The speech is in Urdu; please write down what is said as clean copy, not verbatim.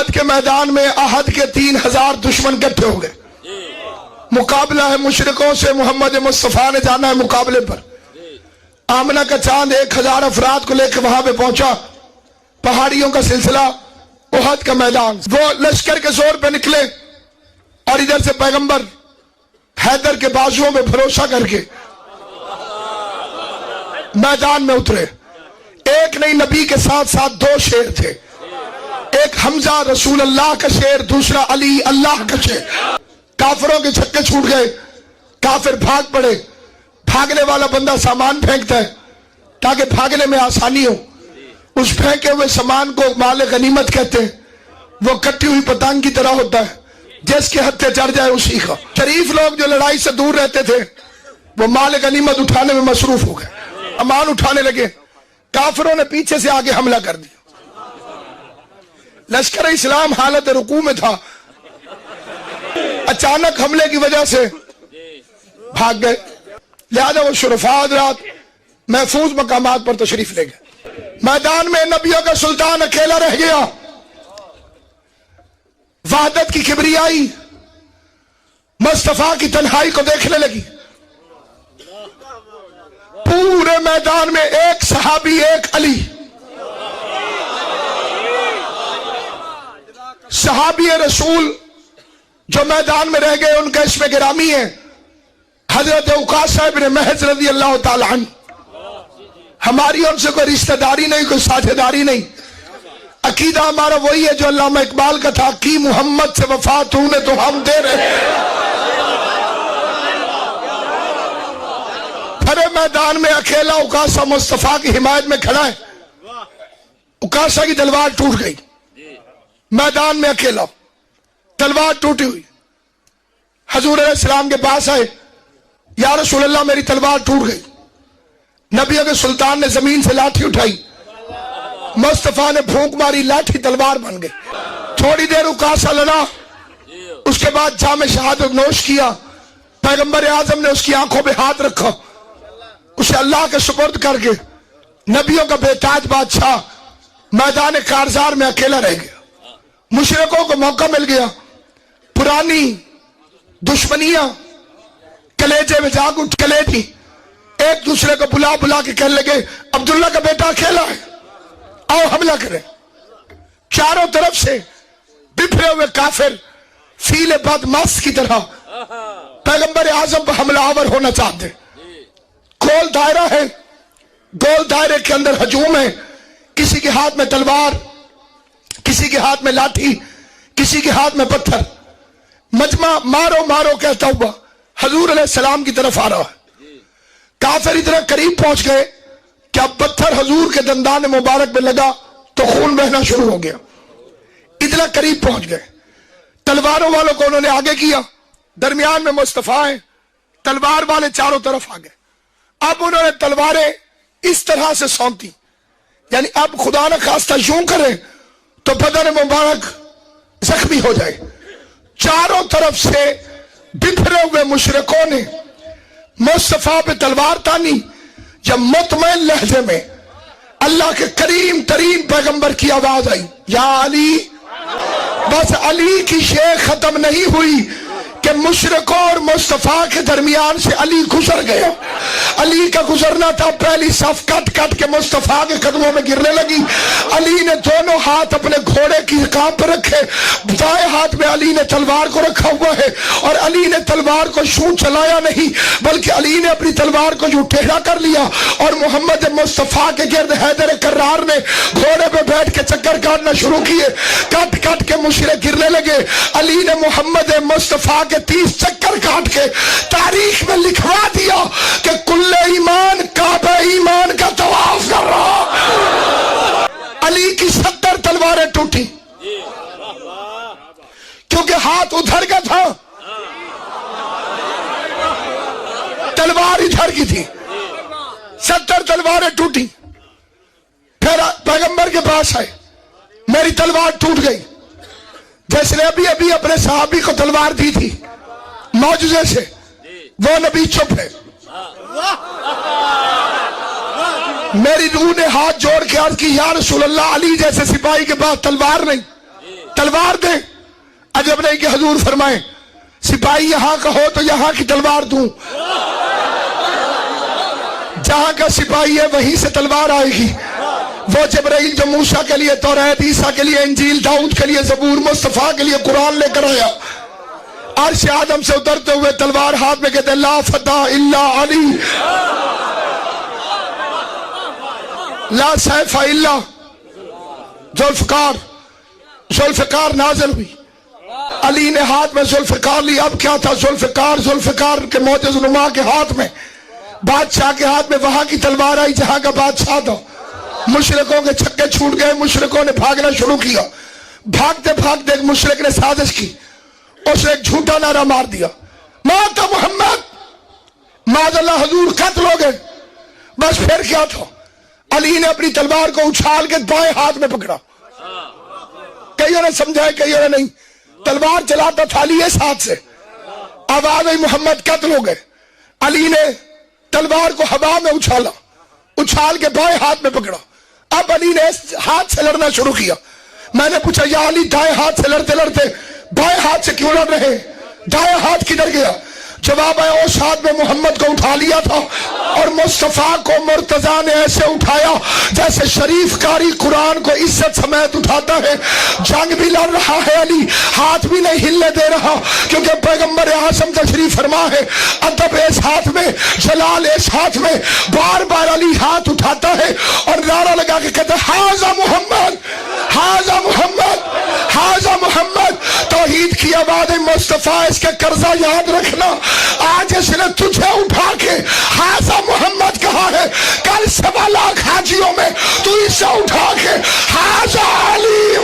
احد کے میدان میں احد کے 3000 دشمن اکٹھے ہو گئے. مقابلہ ہے مشرکوں سے. محمد مصطفیٰ نے جانا ہے مقابلے پر. آمنہ کا چاند 1000 افراد کو لے کے وہاں پہ پہنچا. پہاڑیوں کا سلسلہ، احد کا میدان. وہ لشکر کے زور پہ نکلے اور ادھر سے پیغمبر حیدر کے بازوؤں میں بھروسہ کر کے میدان میں اترے. ایک نہیں، نبی کے ساتھ ساتھ 2 شیر تھے. ایک حمزہ رسول اللہ کا شیر، دوسرا علی اللہ کا شیر. کافروں کے چھکے چھوٹ گئے، کافر بھاگ پڑے. بھاگنے والا بندہ سامان پھینکتا ہے تاکہ بھاگنے میں آسانی ہو. اس پھینکے ہوئے سامان کو مال غنیمت کہتے ہیں. وہ کٹی ہوئی پتنگ کی طرح ہوتا ہے، جس کے ہتھے چڑھ جائے اسی کا. شریف لوگ جو لڑائی سے دور رہتے تھے وہ مال غنیمت اٹھانے میں مصروف ہو گئے، امان اٹھانے لگے. کافروں نے پیچھے سے آگے حملہ کر دیا. لشکر اسلام حالت رکوع میں تھا. اچانک حملے کی وجہ سے بھاگ گئے. لہذا وہ شرفاء حضرات محفوظ مقامات پر تشریف لے گئے. میدان میں نبیوں کا سلطان اکیلا رہ گیا. وحدت کی کبریائی مصطفیٰ کی تنہائی کو دیکھنے لگی. پورے میدان میں ایک صحابی، ایک علی. صحابی رسول جو میدان میں رہ گئے ان کا اسم گرامی ہے حضرت عکاشہ ابن محض رضی اللہ تعالی عنہ. ہماری ان سے کوئی رشتہ داری نہیں، کوئی ساجھ داری نہیں. عقیدہ ہمارا وہی ہے جو علامہ اقبال کا تھا، کی محمد سے وفا تو نے تو ہم دے رہے. بھرے میدان میں اکیلا عکاشہ مصطفیٰ کی حمایت میں کھڑا ہے. عکاشہ کی تلوار ٹوٹ گئی. میدان میں اکیلا، تلوار ٹوٹی ہوئی. حضور علیہ السلام کے پاس آئے، یا رسول اللہ میری تلوار ٹوٹ گئی. نبیوں کے سلطان نے زمین سے لاٹھی اٹھائی، مصطفیٰ نے پھونک ماری، لاٹھی تلوار بن گئی. تھوڑی دیر عکاشہ لڑا، اس کے بعد جام شہادت نوش کیا. پیغمبر اعظم نے اس کی آنکھوں پہ ہاتھ رکھا، اسے اللہ کے سپرد کر کے نبیوں کا بے تاج بادشاہ میدان کارزار میں اکیلا رہ گیا. مشرکوں کو موقع مل گیا. پرانی دشمنیاں کلیجے میں جاگ اٹھ کلے تھی. ایک دوسرے کو بلا بلا کے کہنے لگے عبداللہ کا بیٹا اکیلا ہے، آؤ حملہ کریں. چاروں طرف سے بکھرے ہوئے کافر فیل بدماش کی طرح پیغمبر اعظم پر حملہ آور ہونا چاہتے. گول دائرہ ہے، گول دائرے کے اندر ہجوم ہے. کسی کے ہاتھ میں تلوار، کسی کے ہاتھ میں لاٹھی، کسی کے ہاتھ میں پتھر. مجمع مارو مارو کہتا ہوا حضور علیہ السلام کی طرف آ رہا ہے. کافر اتنا قریب پہنچ گئے کہ اب پتھر حضور کے دندان مبارک میں لگا تو خون بہنا شروع ہو گیا. اتنا قریب پہنچ گئے. تلواروں والوں کو انہوں نے آگے کیا، درمیان میں مصطفیٰ ہیں. تلوار والے چاروں طرف آ گئے. اب انہوں نے تلواریں اس طرح سے سونتی، یعنی اب خدا نہ خواستہ یوں کریں تو بدن مبارک زخمی ہو جائے. چاروں طرف سے بکھرے ہوئے مشرکوں نے مصطفیٰ پہ تلوار تانی. جب مطمئن لہجے میں اللہ کے کریم ترین پیغمبر کی آواز آئی، یا علی. بس علی کی شیخ ختم نہیں ہوئی کہ مشرکوں اور مصطفیٰ کے درمیان سے علی گزر گیا. علی کا گزرنا تھا، پہلی صف کٹ کٹ کے مصطفیٰ کے قدموں میں گرنے لگی. علی نے دونوں ہاتھ اپنے گھوڑے کی رکاب پر رکھے، دائیں ہاتھ میں علی نے تلوار کو رکھا ہوا ہے، اور علی نے تلوار کو یوں چلایا نہیں بلکہ علی نے اپنی تلوار کو یوں ٹیڑھا کر لیا اور محمد مصطفیٰ کے گرد حیدر کرار نے گھوڑے پہ بیٹھ کے چکر کاٹنا شروع کیے. کٹ کٹ کے مشرک گرنے لگے. علی نے محمد مصطفیٰ کے 30 چکر کاٹ کے تاریخ میں لکھوا دیا کہ کل ایمان کعبہ ایمان کا طواف کر رہا. علی کی 70 تلواریں ٹوٹی کیونکہ ہاتھ ادھر کا تھا، تلوار ادھر کی تھی. 70 تلواریں ٹوٹی. پھر پیغمبر کے پاس آئے، میری تلوار ٹوٹ گئی. جس نے ابھی ابھی اپنے صحابی کو تلوار دی تھی معجزے سے، وہ نبی چپ ہے. میری روح نے ہاتھ جوڑ کے عرض کی، یا رسول اللہ علی جیسے سپاہی کے پاس تلوار نہیں، تلوار دیں. عجب نہیں کہ حضور فرمائیں سپاہی یہاں کا ہو تو یہاں کی تلوار دوں. جہاں کا سپاہی ہے وہیں سے تلوار آئے گی. وہ جبرائیل جو موسیٰ کے لیے توریت، عیسیٰ کے لیے انجیل، داؤد کے لیے زبور، مصطفیٰ کے لیے قرآن لے کر آیا، عرش آدم سے اترتے ہوئے تلوار ہاتھ میں کہتے لا فتح الا علی، لا سیف الا ذوالفقار. ذوالفقار نازل ہوئی، علی نے ہاتھ میں ذوالفقار لی. اب کیا تھا؟ ذوالفقار کے معجز نما کے ہاتھ میں، بادشاہ کے ہاتھ میں وہاں کی تلوار آئی جہاں کا بادشاہ تھا. مشرکوں کے چھکے چھوٹ گئے، مشرکوں نے بھاگنا شروع کیا. بھاگتے بھاگتے ایک مشرک نے سازش کی، اس نے ایک جھوٹا نعرہ مار دیا مات محمد، معاذ اللہ حضور قتل ہو گئے. بس پھر کیا تھا؟ علی نے اپنی تلوار کو اچھال کے بائیں ہاتھ میں پکڑا. کئیوں نے سمجھا ہے کئیوں نے نہیں. تلوار چلاتا تھا علی اس ہاتھ سے، آواز آئی محمد قتل ہو گئے. علی نے تلوار کو ہوا میں اچھالا، اچھال کے بائیں ہاتھ میں پکڑا. اب علی نے اس ہاتھ سے لڑنا شروع کیا. میں نے پوچھا یا علی دائیں ہاتھ سے لڑتے لڑتے بائیں ہاتھ سے کیوں لڑ رہے، دائیں ہاتھ کدھر گیا؟ جواب ہے اس ہاتھ میں محمد کو اٹھا لیا تھا اور مصطفیٰ کو مرتضیٰ نے ایسے اٹھایا جیسے شریف قاری قرآن کو عزت سمیت اٹھاتا ہے. جنگ بھی لڑ رہا ہے علی، ہاتھ بھی نہیں ہلنے دے رہا کیونکہ پیغمبر اعظم تشریف فرما ہے. ادب اس ہاتھ میں، جلال اس ہاتھ میں. بار بار علی ہاتھ اٹھاتا ہے اور نعرہ لگا کے کہتا ہے ہاذا محمد، ہاذا محمد، ہاذا محمد. توحید کی آواز مصطفیٰ، اس کا قرضہ یاد رکھنا. آج اس نے تجھے اٹھا کے ہاذا محمد کہا ہے، کل 1.25 لاکھ حاجیوں میں تو اسے اٹھا کے ہاذا علی